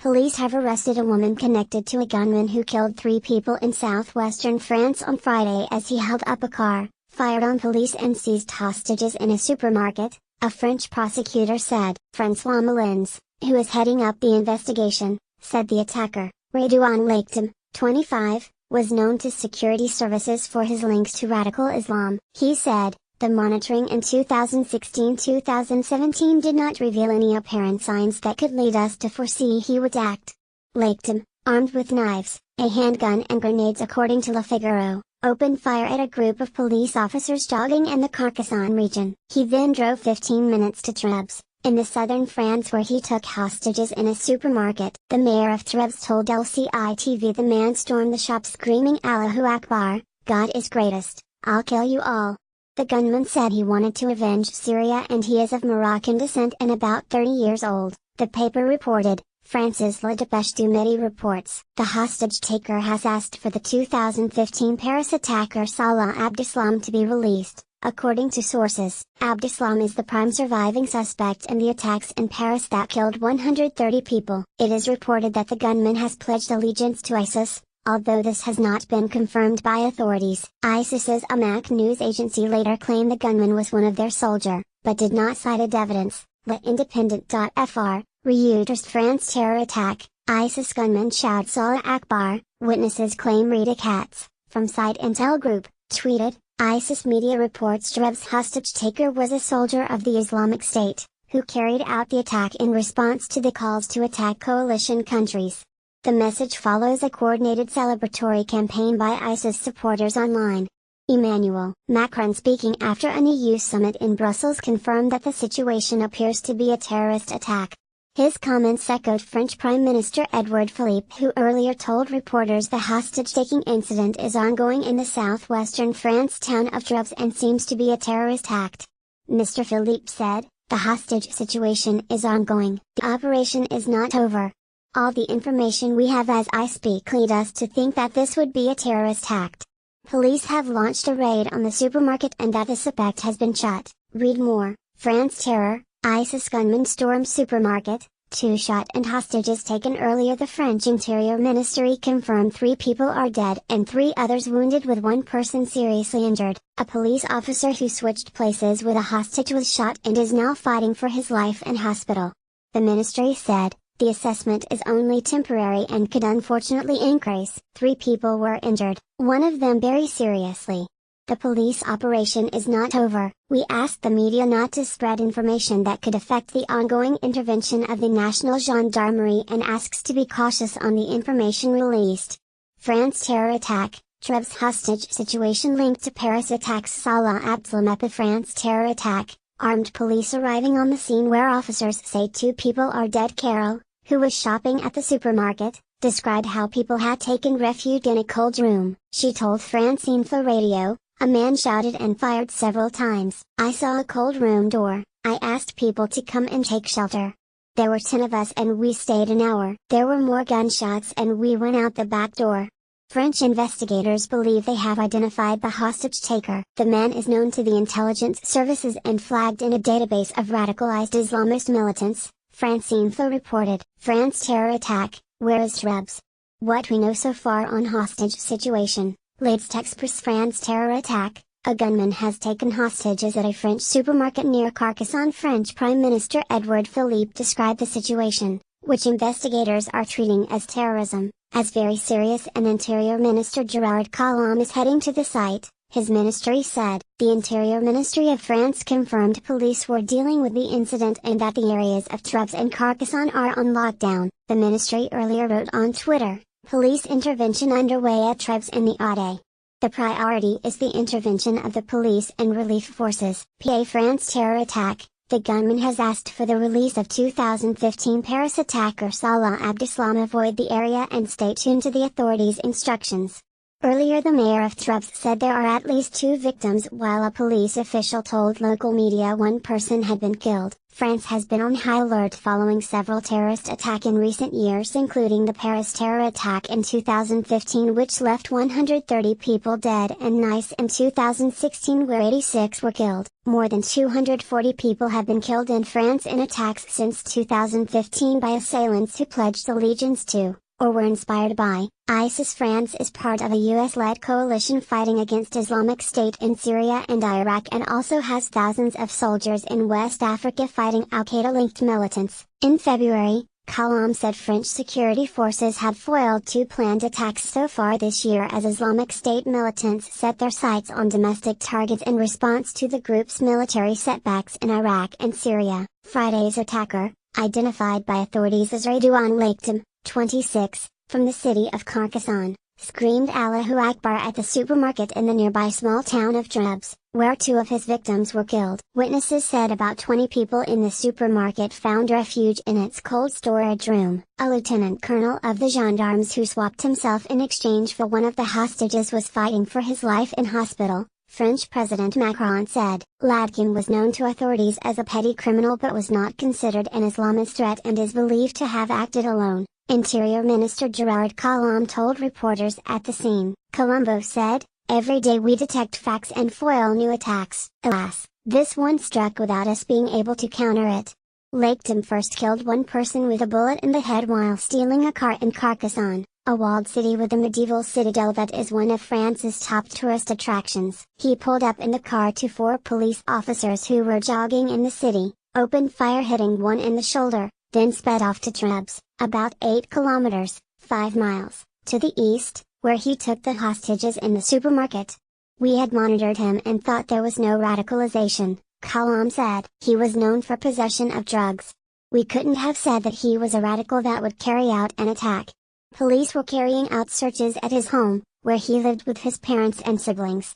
Police have arrested a woman connected to a gunman who killed 3 people in southwestern France on Friday as he held up a car, fired on police and seized hostages in a supermarket, a French prosecutor said. François Molins, who is heading up the investigation, said the attacker, Redouane Lakhtam, 25, was known to security services for his links to radical Islam. He said, "The monitoring in 2016-2017 did not reveal any apparent signs that could lead us to foresee he would act." Lakhtam, armed with knives, a handgun and grenades according to Le Figaro, opened fire at a group of police officers jogging in the Carcassonne region. He then drove 15 minutes to Trebes, in the southern France, where he took hostages in a supermarket. The mayor of Trebes told LCI-TV the man stormed the shop screaming Allahu Akbar, God is greatest, I'll kill you all. The gunman said he wanted to avenge Syria and he is of Moroccan descent and about 30 years old, the paper reported. France's La Dépêche du Midi reports. The hostage taker has asked for the 2015 Paris attacker Salah Abdeslam to be released, according to sources. Abdeslam is the prime surviving suspect in the attacks in Paris that killed 130 people. It is reported that the gunman has pledged allegiance to ISIS, although this has not been confirmed by authorities. ISIS's Amaq news agency later claimed the gunman was one of their soldiers, but did not cite evidence. Le Independent.fr, Reuters France terror attack, ISIS gunman shouts Allah Akbar, witnesses claim Rita Katz, from site Intel Group, tweeted, ISIS media reports Trebes hostage taker was a soldier of the Islamic State, who carried out the attack in response to the calls to attack coalition countries. The message follows a coordinated celebratory campaign by ISIS supporters online. Emmanuel Macron, speaking after an EU summit in Brussels, confirmed that the situation appears to be a terrorist attack. His comments echoed French Prime Minister Edouard Philippe, who earlier told reporters the hostage-taking incident is ongoing in the southwestern France town of Trebes and seems to be a terrorist act. Mr. Philippe said, "The hostage situation is ongoing. The operation is not over. All the information we have as I speak lead us to think that this would be a terrorist act." Police have launched a raid on the supermarket and that the suspect has been shot. Read more. France terror, ISIS gunman stormed supermarket, 2 shot and hostages taken earlier. The French Interior Ministry confirmed 3 people are dead and 3 others wounded, with 1 person seriously injured. A police officer who switched places with a hostage was shot and is now fighting for his life in hospital. The ministry said, the assessment is only temporary and could unfortunately increase. 3 people were injured, 1 of them very seriously. The police operation is not over. We ask the media not to spread information that could affect the ongoing intervention of the National Gendarmerie and asks to be cautious on the information released. France terror attack, Trebes hostage situation linked to Paris attacks. Salah Abdeslam at the France terror attack, armed police arriving on the scene where officers say 2 people are dead. Carol, who was shopping at the supermarket, described how people had taken refuge in a cold room. She told France Info Radio, "A man shouted and fired several times. I saw a cold room door. I asked people to come and take shelter. There were 10 of us and we stayed an hour. There were more gunshots and we went out the back door." French investigators believe they have identified the hostage taker. The man is known to the intelligence services and flagged in a database of radicalized Islamist militants, France Info reported. France terror attack, where is Trebes? What we know so far on hostage situation. Latest Express. France terror attack, a gunman has taken hostages at a French supermarket near Carcassonne. French Prime Minister Edouard Philippe described the situation, which investigators are treating as terrorism, as very serious, and Interior Minister Gerard Collomb is heading to the site, his ministry said. The Interior Ministry of France confirmed police were dealing with the incident and that the areas of Trebes and Carcassonne are on lockdown. The ministry earlier wrote on Twitter, "Police intervention underway at Trebes in the Aude. The priority is the intervention of the police and relief forces." PA France terror attack, the gunman has asked for the release of 2015 Paris attacker Salah Abdeslam. Avoid the area and stay tuned to the authorities' instructions. Earlier the mayor of Trubs said there are at least 2 victims, while a police official told local media 1 person had been killed. France has been on high alert following several terrorist attacks in recent years, including the Paris terror attack in 2015 which left 130 people dead, and Nice in 2016 where 86 were killed. More than 240 people have been killed in France in attacks since 2015 by assailants who pledged allegiance to, or were inspired by, ISIS. France is part of a US-led coalition fighting against Islamic State in Syria and Iraq, and also has thousands of soldiers in West Africa fighting al-Qaeda-linked militants. In February, Kalam said French security forces had foiled 2 planned attacks so far this year as Islamic State militants set their sights on domestic targets in response to the group's military setbacks in Iraq and Syria. Friday's attacker, identified by authorities as Redouane Lakhtam, 26, from the city of Carcassonne, screamed Allahu Akbar at the supermarket in the nearby small town of Trubs, where 2 of his victims were killed. Witnesses said about 20 people in the supermarket found refuge in its cold storage room. A lieutenant colonel of the gendarmes who swapped himself in exchange for one of the hostages was fighting for his life in hospital, French President Macron said. Lakhtam was known to authorities as a petty criminal but was not considered an Islamist threat and is believed to have acted alone, Interior Minister Gerard Collomb told reporters at the scene. Colombo said, "Every day we detect facts and foil new attacks. Alas, this one struck without us being able to counter it." Lakhtam first killed 1 person with a bullet in the head while stealing a car in Carcassonne, a walled city with a medieval citadel that is one of France's top tourist attractions. He pulled up in the car to 4 police officers who were jogging in the city, opened fire hitting one in the shoulder, then sped off to Trubs, about 8 kilometers, 5 miles, to the east, where he took the hostages in the supermarket. "We had monitored him and thought there was no radicalization," Collomb said. "He was known for possession of drugs. We couldn't have said that he was a radical that would carry out an attack." Police were carrying out searches at his home, where he lived with his parents and siblings.